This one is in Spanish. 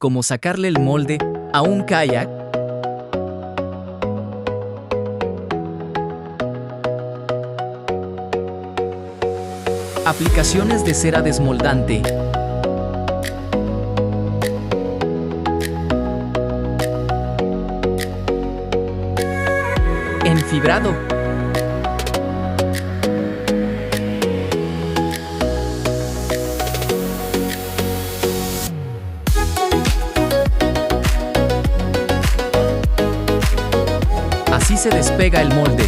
como sacarle el molde a un kayak. Aplicaciones de cera desmoldante. Enfibrado. Así se despega el molde.